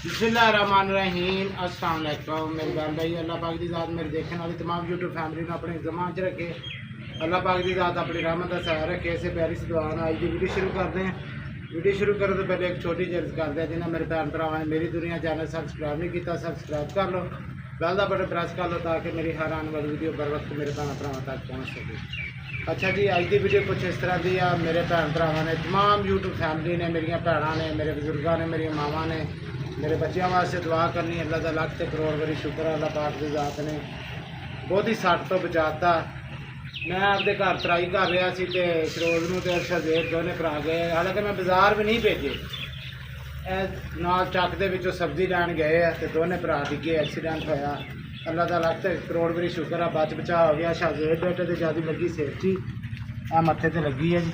बिस्मिल्लाहिर्रहमानिर्रहीम अस्सलाम वालेकुम। मेरे बहन भाई, अल्लाह पाक की ज़ात मेरे देखने वाली तमाम यूट्यूब फैमिली ने अपने ज़मान च रखे। अल्लाह पाक की ज़ात अपनी रहमत का सहारा रखे। ऐसे प्यारी सी दुआ आज की वीडियो शुरू करते हैं। वीडियो शुरू करो तो पहले एक छोटी जी अर्ज़ करते हैं, जिन्हें मेरे भैन भरावां ने मेरी दुनिया चैनल सब्सक्राइब नहीं किया, सब्सक्राइब कर लो, बेल का बटन प्रेस कर लो ताकि मेरी हर आने वाली वीडियो बर वक्त मेरे भैन भरावां तक पहुँच सके। अच्छा जी, आज की वीडियो कुछ इस तरह की आ। मेरे भैन भरावां ने तमाम यूट्यूब फैमिली ने, मेरिया भैन ने, मेरे बजुर्गों ने, मेरी मावां ने मेरे बच्चों वास्ते दुआ करनी। अल्लाह का लख ते करोड़ बारी शुक्र है। अल्लाह पाक की ज़ात ने बहुत ही सट तो बचाता। मैं आपके घर तराई कर रहा सी ते सरोज नूं ते अर्शदेव दोने भरा गए, हालांकि मैं बाजार भी नहीं भेजे, नाल चक दे विचों सब्जी लैन गए ते दोने भरा डिगे, एक्सीडेंट होया। अल्लाह का लख ते करोड़ बारी शुक्र है, बच बचा हो गया। शहजेब बेटे तो ज़्यादा लगी सिर च, आ मत्थे ते लगी है जी।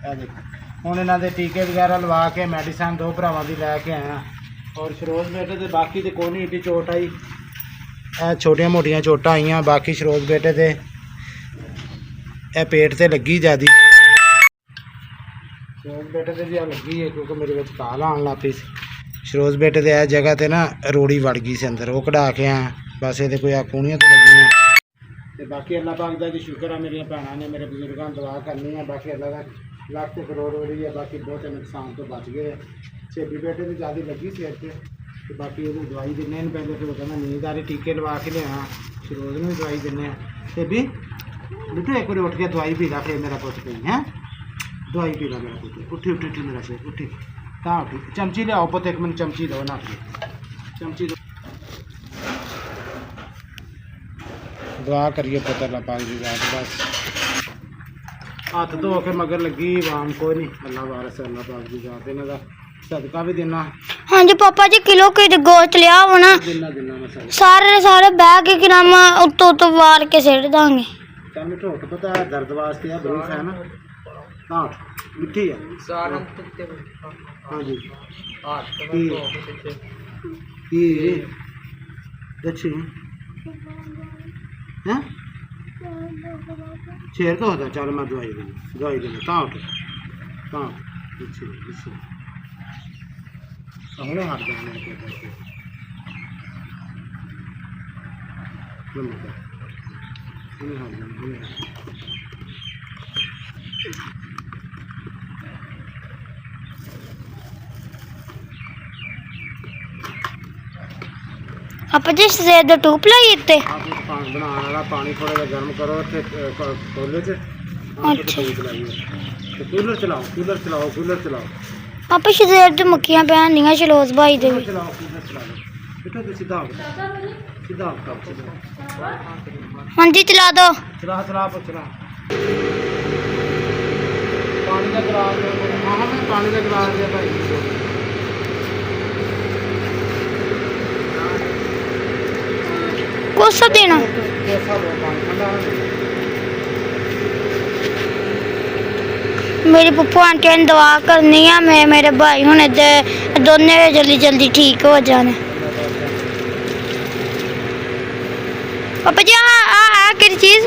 ए देखो हुण इन्हां दे टीके वगैरह लवा के मैडिसन दो भरावां दी लैके आया। और सरोज बेटे तो बाकी तो कोई नहीं एड्डी चोट आई, छोटिया मोटिया चोटां आईयां। बाकी सरोज बेटे तो पेट से लगी ज़्यादा, सरोज बेटे तो भी लगी है क्योंकि मेरे बच्चे काल आन लग पी। सरोज बेटे तो यह जगह पर ना रोड़ी वड़ गई से अंदर, वो कढ़ा के आया। बस ये कोई कूणियाँ तो लगी। तो बाकी अल्लाह पाक का जी शुक्र है, मेरी भैनों ने मेरे बजुर्गों दुआ करनी है। बाकी अल्लाह का लख तो करोड़ हो रही है। बाकी बहुत नुकसान तो बच गए। छेबी बेटे तो ज़्यादा लगी सिर से, तो बाकी वो दवाई देने पहले, फिर कहना नींद आ रही, टीके लवा के लिया। सरोज में भी दवाई देने। छेबी बिटू एक बार उठ के दवाई पी ला, फिर मेरा पुत पी है दवाई पी ला मेरा पुत। उठी उठी उठी मेरा सिर उठी, कहाँ उठी? चमची लियाओ पुत, एक मिनट चमची दो ना, चमची दो। दुआ करिए पुत अल्लाह पाक की ज़ात, बस हाथ धो के मगर लगी वाम कोई नहीं। अल्लाह वारस अल्लाह पाक की ज़ात, इन्हों का सदका भी देना। हाँ जी पापा जी, किलो की गोश्त लिया होना सारे सारे बह के नाम उत्तो उत्तो वार के सिट देंगे। चल मिठो उठ, पता है दर्द वास्ते है, बरूफ है ना। हाँ मिठी है। हाँ जी अच्छी है शेर तो होता। चल मैं दवाई देना कहाँ उठ, कहाँ अच्छी अच्छी हमने हाथ जाने पापा जी सवेर दा टूप लाई इत्ते बनाने वाला पानी थोड़ा जिहा गर्म करो कोले च। अच्छा कूलर चलाओ, कूलर चलाओ, कूलर चलाओ। पापा सवेर दी मक्खियां पैंदियां शलोज भाई दे भी। चलाओ कूलर चलाओ बेटा, तो सीधा सीधा हाँ जी चला दो। चला चला चला पानी का गिलास। हाँ मैं पानी का गिलास दिया भाई। कोसा देना मेरी पप्पू आंटी ने दवा करनी है। मैं मेरे भाई हूँ दोनों जल्दी जल्दी ठीक हो जाने। पापा जी हाँ कि चीज़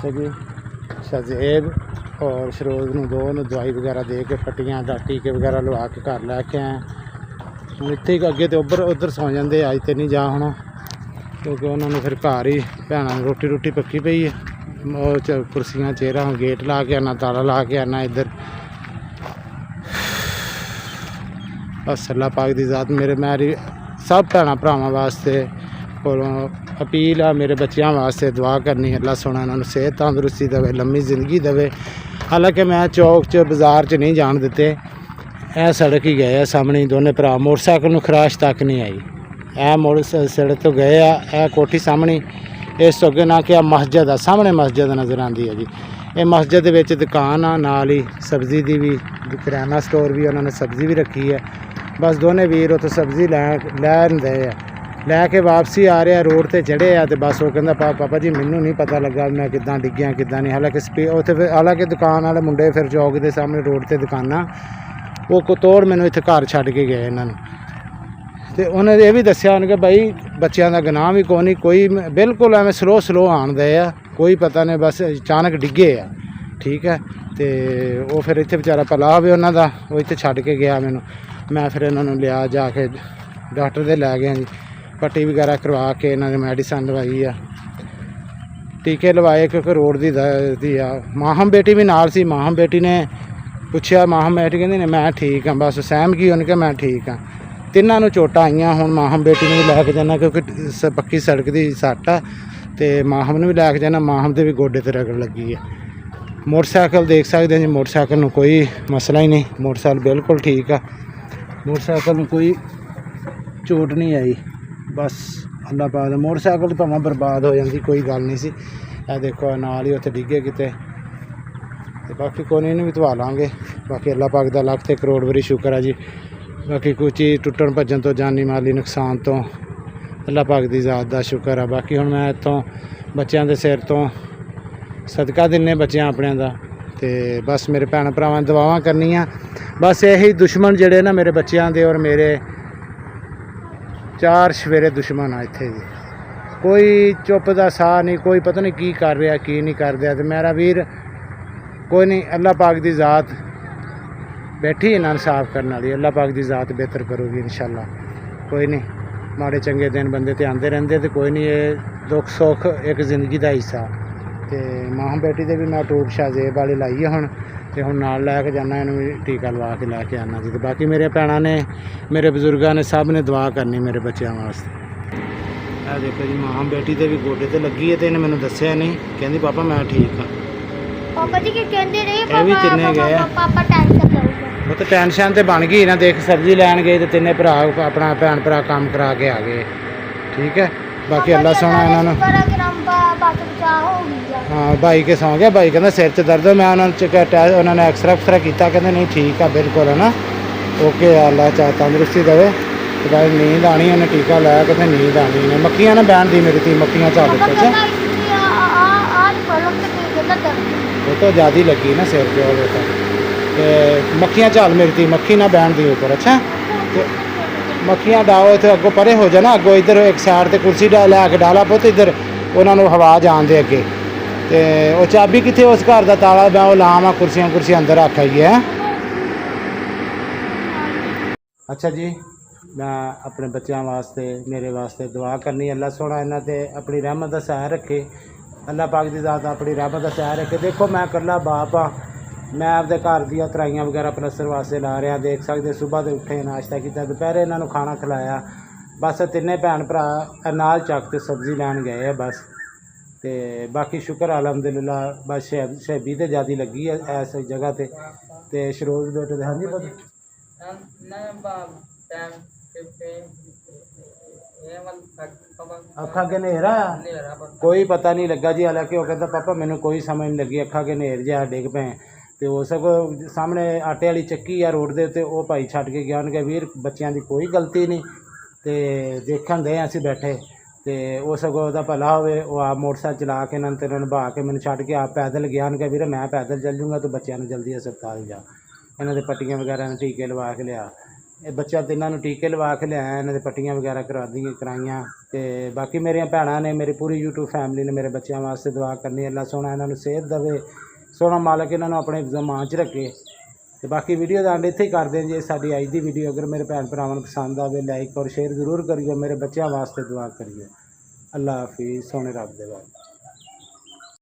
जी शहजेब और सरोज नूं दो दवाई वगैरह दे के पट्टियां टीके वगैरह लवा के घर लैके आए। हम इत्थे अगे तो उधर सौ जाते, अज तो नहीं जा होना क्योंकि उन्होंने फिर घर ही भैनों रोटी रोटी पक्की पई है। और कुर्सियां चेयरां गेट ला के आना, ताला ला के आना इधर। बस अल्लाह पाक दी ज़ात मेरी सब भैनों भरावां वास्ते और अपील आ, मेरे बच्चों वास्ते दुआ करनी। अल्लाह सोना इन्होंने सेहत तंदुरुस्ती देवे, लम्मी जिंदगी देवे। हालांकि मैं चौक च बाजार च नहीं जान देते, ए सड़क ही गए सामने दोनों भरा, मोटरसाइकिल में खराश तक नहीं आई। ए मोड़ सड़क तो गए आ, ए कोठी सामने, इस तो अगे ना क्या मस्जिद आ, सामने मस्जिद नज़र आती है जी। ਇਹ ਮਸਜਿਦ ਦੇ ਵਿੱਚ ਦੁਕਾਨ ਆ, ਨਾਲ ਹੀ ਸਬਜ਼ੀ ਦੀ ਵੀ, ਕਰਿਆਨਾ ਸਟੋਰ ਵੀ, ਉਹਨਾਂ ਨੇ ਸਬਜ਼ੀ ਵੀ ਰੱਖੀ ਹੈ। ਬਸ ਦੋਨੇ ਵੀਰ ਉੱਥੇ ਸਬਜ਼ੀ ਲੈਂਦੇ ਆ, ਲੈ ਕੇ ਵਾਪਸੀ ਆ ਰਿਹਾ, ਰੋਡ ਤੇ ਚੜ੍ਹੇ ਆ ਤੇ ਬਸ ਉਹ ਕਹਿੰਦਾ ਪਾਪਾ ਜੀ ਮੈਨੂੰ ਨਹੀਂ ਪਤਾ ਲੱਗਾ ਮੈਂ ਕਿੱਦਾਂ ਡਿੱਗਿਆ ਕਿੱਦਾਂ ਨਹੀਂ। ਹਾਲਾਂਕਿ ਦੁਕਾਨ ਵਾਲੇ ਮੁੰਡੇ ਫਿਰ ਚੌਕ ਦੇ ਸਾਹਮਣੇ ਰੋਡ ਤੇ ਦੁਕਾਨਾਂ, ਉਹ ਕੋ ਤੋੜ ਮੈਨੂੰ ਇੱਥੇ ਘਰ ਛੱਡ ਕੇ ਗਏ ਇਹਨਾਂ ਨੂੰ। ਤੇ ਉਹਨੇ ਇਹ ਵੀ ਦੱਸਿਆ ਉਹਨੇ ਕਿ ਭਾਈ ਬੱਚਿਆਂ ਦਾ ਗੁਨਾਹ ਵੀ ਕੋਈ ਨਹੀਂ, ਕੋਈ ਬਿਲਕੁਲ ਐਵੇਂ ਸਲੋ ਆਣਦੇ ਆ, ਕੋਈ ਪਤਾ ਨਹੀਂ, ਬਸ ਅਚਾਨਕ ਡਿੱਗੇ ਆ। ਠੀਕ ਹੈ, ਤੇ ਉਹ ਫਿਰ ਇੱਥੇ ਵਿਚਾਰਾ ਭਲਾ ਹੋਵੇ ਉਹਨਾਂ ਦਾ, ਉਹ ਇੱਥੇ ਛੱਡ ਕੇ ਗਿਆ ਮੈਨੂੰ। ਮੈਂ ਫਿਰ ਇਹਨਾਂ ਨੂੰ ਲਿਆ ਜਾ ਕੇ ਡਾਕਟਰ ਦੇ ਲੈ ਗਿਆ ਜੀ, ਪੱਟੀ ਵਗੈਰਾ ਕਰਵਾ ਕੇ ਇਹਨਾਂ ਨੇ ਮੈਡੀਸਨ ਲਵਾਈ ਆ, ਟੀਕੇ ਲਵਾਏ, ਕਿਉਂਕਿ ਰੋਡ ਦੀ ਆ। ਮਾਹਮ ਬੇਟੀ ਵੀ ਨਾਲ ਸੀ। ਮਾਹਮ ਬੇਟੀ ਨੇ ਪੁੱਛਿਆ, ਮਾਹਮ ਬੇਟੀ ਕਹਿੰਦੀ ਨੇ ਮੈਂ ਠੀਕ ਹਾਂ, ਬਸ ਸਹਿਮ ਗਈ ਉਹਨੇ ਕਿ ਮੈਂ ਠੀਕ ਹਾਂ। ਤਿੰਨਾਂ ਨੂੰ ਚੋਟਾਂ ਆਈਆਂ। ਹੁਣ ਮਾਹਮ ਬੇਟੀ ਨੂੰ ਵੀ ਲੈ ਕੇ ਜਾਣਾ, ਕਿਉਂਕਿ ਪੱਕੀ ਸੜਕ ਦੀ ਸੱਟ ਆ, ਤੇ ਮਾਹਮ ਨੂੰ ਵੀ ਲੈ ਕੇ ਜਾਣਾ। ਮਾਹਮ ਦੇ ਵੀ ਗੋਡੇ ਤੇ ਰਗੜ ਲੱਗੀ ਹੈ। ਮੋਟਰਸਾਈਕਲ ਦੇਖ ਸਕਦੇ ਜੀ, ਮੋਟਰਸਾਈਕਲ ਨੂੰ ਕੋਈ ਮਸਲਾ ਹੀ ਨਹੀਂ, ਮੋਟਰਸਾਈਕਲ ਬਿਲਕੁਲ ਠੀਕ ਆ, ਮੋਟਰਸਾਈਕਲ ਨੂੰ ਕੋਈ ਚੋਟ ਨਹੀਂ ਆਈ। ਬਸ ਅੱਲਾ ਪਾਕ ਦਾ, ਮੋਟਰਸਾਈਕਲ ਤਾਂ ਭਾਵੇਂ ਬਰਬਾਦ ਹੋ ਜਾਂਦੀ ਕੋਈ ਗੱਲ ਨਹੀਂ ਸੀ। ਇਹ ਦੇਖੋ ਨਾਲ ਹੀ ਉੱਥੇ ਡਿੱਗੇ ਕਿਤੇ, ਤੇ ਬਾਕੀ ਕੋਈ ਨਹੀਂ, ਇਹਨੂੰ ਵੀ ਧਵਾ ਲਾਂਗੇ। ਬਾਕੀ ਅੱਲਾ ਪਾਕ ਦਾ ਲੱਖ ਤੇ ਕਰੋੜ ਵਾਰੀ ਸ਼ੁਕਰ ਆ ਜੀ। ਬਾਕੀ ਕੋਈ ਚੀਜ਼ ਟੁੱਟਣ ਭੱਜਣ ਤੋਂ, ਜਾਨੀ ਮਾਲੀ ਨੁਕਸਾਨ ਤੋਂ ਅੱਲਾ ਪਾਕ ਦੀ ਜ਼ਾਤ ਦਾ ਸ਼ੁਕਰ ਆ। ਬਾਕੀ ਹੁਣ ਮੈਂ ਇੱਥੋਂ ਬੱਚਿਆਂ ਦੇ ਸਿਰ ਤੋਂ ਸਦਕਾ ਦਿੰਨੇ ਬੱਚਿਆਂ ਆਪਣਿਆਂ ਦਾ, ਤੇ ਬਸ ਮੇਰੇ ਭੈਣ ਭਰਾਵਾਂ ਨੇ ਦੁਆਵਾਂ ਕਰਨੀਆਂ। ਬਸ ਇਹੀ ਦੁਸ਼ਮਣ ਜਿਹੜੇ ਨਾ ਮੇਰੇ ਬੱਚਿਆਂ ਦੇ ਔਰ ਮੇਰੇ 4 ਸਵੇਰੇ ਦੁਸ਼ਮਣ ਆ ਇੱਥੇ ਜੀ। ਕੋਈ ਚੁੱਪ ਦਾ ਸਾਹ ਨਹੀਂ, ਕੋਈ ਪਤਾ ਨਹੀਂ ਕੀ ਕਰ ਰਿਹਾ ਕੀ ਨਹੀਂ ਕਰ ਰਿਹਾ। ਤੇ ਮੇਰਾ ਵੀਰ ਕੋਈ ਨਹੀਂ, ਅੱਲਾ ਪਾਕ ਦੀ ਜ਼ਾਤ ਬੈਠੀ ਇਹਨਾਂ ਨੂੰ ਸਾਫ਼ ਕਰਨ ਵਾਲੀ, ਅੱਲਾ ਪਾਕ ਦੀ ਜ਼ਾਤ ਬਿਹਤਰ ਕਰੂਗੀ ਇਨਸ਼ਾਅੱਲਾ। ਕੋਈ ਨਹੀਂ, ਮਾੜੇ ਚੰਗੇ ਦਿਨ ਬੰਦੇ ਤੇ ਆਉਂਦੇ ਰਹਿੰਦੇ, ਤੇ ਕੋਈ ਨਹੀਂ, ਇਹ ਦੁੱਖ ਸੁੱਖ ਇੱਕ ਜ਼ਿੰਦਗੀ ਦਾ ਹਿੱਸਾ। ਤੇ ਮਾਂ ਬੇਟੀ ਦੇ ਵੀ ਮੈਂ ਟੂਬ ਸ਼ਾਜ਼ੇਬ ਵਾਲੀ ਲਾਈ ਹੈ ਹੁਣ, ਤੇ ਹੁਣ ਨਾਲ ਲੈ ਕੇ ਜਾਣਾ, ਇਹਨੂੰ ਵੀ ਟੀਕਾ ਲਵਾ ਕੇ ਲੈ ਕੇ ਆਉਣਾ ਜੀ। ਤੇ ਬਾਕੀ ਮੇਰੇ ਭੈਣਾਂ ਨੇ, ਮੇਰੇ ਬਜ਼ੁਰਗਾਂ ਨੇ, ਸਭ ਨੇ ਦੁਆ ਕਰਨੀ ਮੇਰੇ ਬੱਚਿਆਂ ਵਾਸਤੇ। ਇਹ ਦੇਖੋ ਜੀ, ਮਾਂ ਬੇਟੀ ਦੇ ਵੀ ਗੋਡੇ ਤੇ ਲੱਗੀ ਹੈ, ਤੇ ਇਹਨੇ ਮੈਨੂੰ ਦੱਸਿਆ ਨਹੀਂ, ਕਹਿੰਦੀ ਪਾਪਾ ਮੈਂ ਠੀਕ ਹਾਂ। ਪਾਪਾ ਜੀ ਕੀ ਕਹਿੰਦੇ ਰਹੇ, ਇਹ ਵੀ ਤਿੰਨੇ ਗਏ ਆ। ਪਾਪਾ ਟੈਨਸ਼ਨ ਲਊਗਾ। ਉਹ ਤਾਂ ਟੈਨਸ਼ਨ ਤੇ ਬਣ ਗਈ ਨਾ, ਦੇਖ ਸਬਜ਼ੀ ਲੈਣ ਗਏ ਤੇ ਤਿੰਨੇ ਭਰਾ ਆਪਣਾ ਭੈਣ ਭਰਾ ਕੰਮ ਕਰਾ ਕੇ ਆ ਗਏ। ਠੀਕ ਹੈ, ਬਾਕੀ ਅੱਲਾ ਸੋਹਣਾ ਇਹਨਾਂ ਨੂੰ। ਹਾਂ, ਭਾਈ ਕੇ ਸੌਂ ਗਿਆ। ਭਾਈ ਕਹਿੰਦਾ ਸਿਰ 'ਚ ਦਰਦ, ਮੈਂ ਉਹਨਾਂ ਨੂੰ ਉਹਨਾਂ ਨੇ ਐਕਸਰਾ ਕੀਤਾ, ਕਹਿੰਦੇ ਨਹੀਂ ਠੀਕ ਆ ਬਿਲਕੁਲ, ਹੈ ਨਾ, ਓਕੇ, ਅੱਲਾ ਚਾਹ ਤੰਦਰੁਸਤੀ ਦੇਵੇ। ਤੇ ਭਾਈ ਨੀਂਦ ਆਣੀ, ਉਹਨੇ ਟੀਕਾ ਲਾਇਆ, ਕਹਿੰਦੇ ਨੀਂਦ ਆਣੀ ਨੇ। ਮੱਖੀਆਂ ਨਾ ਬਹਿਣ ਦੀ ਮੇਰੀ ਤੀ, ਮੱਖੀਆਂ ਚੱਲ ਪਈਆਂ, ਉਹ ਤੋਂ ਜ਼ਿਆਦਾ ਲੱਗੀ ਨਾ ਸਿਰ 'ਤੇ ਉਹਦੇ ਤੇ ਮੱਖੀਆਂ ਝਾਲ ਮੇਰੀ ਤੀ, ਮੱਖੀ ਨਾ ਬਹਿਣ ਦੀ ਉੱਪਰ। ਅੱਛਾ, ਤੇ ਮੱਖੀਆਂ ਡਾਓ ਇੱਥੇ ਅੱਗੋਂ ਪਰੇ ਹੋ ਜਾਣਾ, ਅੱਗੋਂ ਇੱਧਰ ਇੱਕ ਸਾਈਡ ਤੇ ਕੁਰਸੀ ਲੈ ਕੇ ਡਾਲਾ ਪੁੱਤ, ਇੱਧਰ ਉਹਨਾਂ ਨੂੰ ਹਵਾ ਜਾਣ ਦੇ ਅੱਗੇ। ਤੇ ਉਹ ਚਾਬੀ ਕਿੱਥੇ, ਉਸ ਘਰ ਦਾ ਤਾਲਾ ਮੈਂ ਉਹ ਲਾਵਾਂ, ਕੁਰਸੀਆਂ ਅੰਦਰ ਰੱਖ ਆਈ ਹੈ। ਅੱਛਾ ਜੀ, ਮੈਂ ਆਪਣੇ ਬੱਚਿਆਂ ਵਾਸਤੇ, ਮੇਰੇ ਵਾਸਤੇ ਦੁਆ ਕਰਨੀ, ਅੱਲਾ ਸੋਹਣਾ ਇਹਨਾਂ ਤੇ ਆਪਣੀ ਰਹਿਮਤ ਦਾ ਸਾਇਆ ਰੱਖੇ। ਅੱਲਾ ਪਾਕ ਦੀ ਜ਼ਾਤ ਆਪਣੀ ਰਹਿਮਤ ਦਾ ਸਾਇਆ ਰੱਖੇ। ਦੇਖੋ ਮੈਂ ਇਕੱਲਾ ਬਾਪ ਆ, ਮੈਂ ਆਪਦੇ ਘਰ ਦੀਆਂ ਤਰਾਈਆਂ ਵਗੈਰਾ ਪਲਸਤਰ ਵਾਸਤੇ ਲਾ ਰਿਹਾ। ਦੇਖ ਸਕਦੇ, ਸੁਬਾਹ ਦੇ ਉੱਠੇ, ਨਾਸ਼ਤਾ ਕੀਤਾ, ਦੁਪਹਿਰੇ ਇਹਨਾਂ ਨੂੰ ਖਾਣਾ ਖਿਲਾਇਆ। ਬਸ ਤਿੰਨੇ ਭੈਣ ਭਰਾ ਨਾਲ ਚੱਕ ਤੇ ਸਬਜ਼ੀ ਲੈਣ ਗਏ ਆ ਬਸ। ਤੇ ਬਾਕੀ ਸ਼ੁਕਰ ਅਲਹਮਦੁਲਿਲਾ, ਬਸ ਸ਼ਹਿਬੀ ਤੇ ਜ਼ਿਆਦਾ ਲੱਗੀ ਹੈ ਇਸ ਜਗ੍ਹਾ ਤੇ ਸ਼ਰੋਜ਼ ਬੇਟੇ ਦੇ। ਹਾਂਜੀ ਪਤਾ ਅੱਖਾਂ ਕੇ ਹਨੇਰਾ, ਕੋਈ ਪਤਾ ਨਹੀਂ ਲੱਗਾ ਜੀ। ਹਾਲਾਂਕਿ ਉਹ ਕਹਿੰਦਾ ਪਾਪਾ ਮੈਨੂੰ ਕੋਈ ਸਮਝ ਨਹੀਂ ਲੱਗੀ, ਅੱਖਾਂ ਕੇ ਹਨੇਰ ਜਿਹਾ ਡਿੱਗ ਪਏ। ਤੇ ਉਹ ਸਗੋਂ ਸਾਹਮਣੇ ਆਟੇ ਵਾਲੀ ਚੱਕੀ ਆ ਰੋਡ ਦੇ ਉੱਤੇ, ਉਹ ਭਾਈ ਛੱਡ ਕੇ ਗਿਆ। ਉਹਨੇ ਕਿਹਾ ਵੀਰ ਬੱਚਿਆਂ ਦੀ ਕੋਈ ਗਲਤੀ ਨਹੀਂ, ਤੇ ਦੇਖਣ ਦੇ ਅਸੀਂ ਬੈਠੇ, ਤੇ ਉਹ ਸਗੋਂ ਉਹਦਾ ਭਲਾ ਹੋਵੇ, ਉਹ ਆਪ ਮੋਟਰਸਾਈਕਲ ਚਲਾ ਕੇ ਇਹਨਾਂ ਨੂੰ ਨਿਭਾ ਕੇ ਮੈਨੂੰ ਛੱਡ ਕੇ ਆਪ ਪੈਦਲ ਗਿਆ। ਉਹਨੇ ਕਿਹਾ ਵੀਰ ਮੈਂ ਪੈਦਲ ਚੱਲ ਜੂੰਗਾ, ਤੂੰ ਬੱਚਿਆਂ ਨੂੰ ਜਲਦੀ ਹਸਪਤਾਲ ਜਾ, ਇਹਨਾਂ ਦੇ ਪੱਟੀਆਂ ਵਗੈਰਾ ਨੇ ਟੀਕੇ ਲਵਾ ਕੇ ਲਿਆ। ਇਹ ਬੱਚਾ ਤਿੰਨਾਂ ਨੂੰ ਟੀਕੇ ਲਵਾ ਕੇ ਲਿਆਇਆ, ਇਹਨਾਂ ਦੇ ਪੱਟੀਆਂ ਵਗੈਰਾ ਕਰਾਈਆਂ। ਤੇ ਬਾਕੀ ਮੇਰੀਆਂ ਭੈਣਾਂ ਨੇ, ਮੇਰੀ ਪੂਰੀ YouTube ਫੈਮਿਲੀ ਨੇ ਮੇਰੇ ਬੱਚਿਆਂ ਵਾਸਤੇ ਦੁਆ ਕਰਨੀ, ਅੱਲਾ ਸੋਹਣਾ ਇਹਨਾਂ ਨੂੰ ਸਿਹਤ ਦੇਵੇ, ਸੋਹਣਾ ਮਾਲਕ ਇਹਨਾਂ ਨੂੰ ਆਪਣੇ ਜ਼ਮਾਨ 'ਚ ਰੱਖੇ। ਤੇ ਬਾਕੀ ਵੀਡੀਓ ਦਾ ਐਂਡ ਇੱਥੇ ਹੀ ਕਰਦੇ ਹਾਂ ਜੀ। ਸਾਡੀ ਅੱਜ ਦੀ ਵੀਡੀਓ ਅਗਰ ਮੇਰੇ ਭੈਣ ਭਰਾਵਾਂ ਨੂੰ ਪਸੰਦ ਆਵੇ, ਲਾਈਕ ਔਰ ਸ਼ੇਅਰ ਜ਼ਰੂਰ ਕਰਿਓ, ਮੇਰੇ ਬੱਚਿਆਂ ਵਾਸਤੇ ਦੁਆ ਕਰਿਓ। ਅੱਲਾ ਹਾਫਿਜ਼, ਸੋਹਣੇ ਰੱਬ ਦੇ ਵਾਸਤੇ।